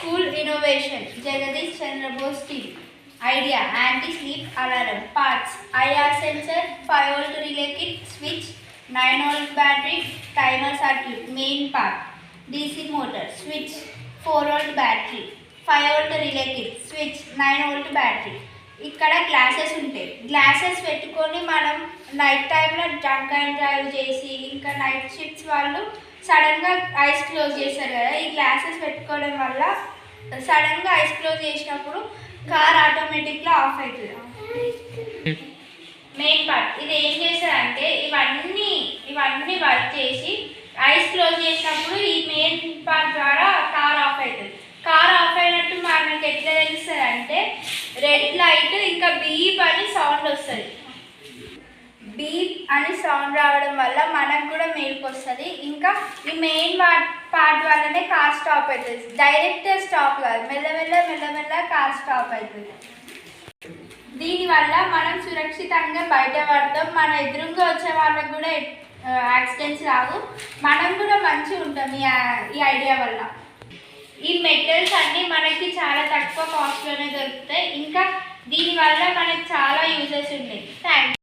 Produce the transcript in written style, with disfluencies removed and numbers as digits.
School innovation, Jagadish Chandra Bose team. Idea, anti-sleep alarm. Parts, IR sensor, 5-volt relay kit, switch, 9-volt battery, timer circuit. Main part, DC motor, switch, 4-volt battery, 5-volt relay kit, switch, 9-volt battery. ఇక్కడ glasses ఉంటాయి. Glasses పెట్టుకొని మనం night టైంలో drunk and drive చేసి ఇంకా night shifts వాళ్ళు సడన్గా eyes close చేస్తారు కదా. ఈ గ్లాసెస్ పెట్టుకోవడం వల్ల సడన్గా ఐస్ క్లోజ్ చేసినప్పుడు కార్ ఆటోమేటిక్గా ఆఫ్ అవుతుంది. మెయిన్ పార్ట్ ఇది ఏం చేస్తారంటే ఇవన్నీ వర్క్ చేసి ఐస్ క్లోజ్ చేసినప్పుడు ఈ మెయిన్ పార్ట్ ద్వారా కార్ ఆఫ్ అవుతుంది. కార్ ఆఫ్ అయినట్టు మనకి ఎట్లా తెలుస్తుంది అంటే రెడ్ లైట్ ఇంకా బీప్ అని సౌండ్ వస్తుంది. బీప్ అని సౌండ్ రావడం వల్ల మనకు కూడా మేలుకు వస్తుంది. ఇంకా ఈ మెయిన్ పార్ట్ వల్లనే కార్ స్టాప్ అవుతుంది. డైరెక్ట్ స్టాప్ కాదు, మెల్లమెల్ల కార్ స్టాప్ అవుతుంది. దీనివల్ల మనం సురక్షితంగా బయట పడతాం. మన ఎదురుగా వచ్చే వాళ్ళకు కూడా యాక్సిడెంట్స్ రావు. మనం కూడా మంచిగా ఉంటాం ఈ ఐడియా వల్ల. ఈ మెటల్స్ అన్నీ మనకి చాలా తక్కువ కాస్ట్లోనే దొరుకుతాయి. ఇంకా దీనివల్ల మనకి చాలా యూజెస్ ఉన్నాయి. థ్యాంక్స్.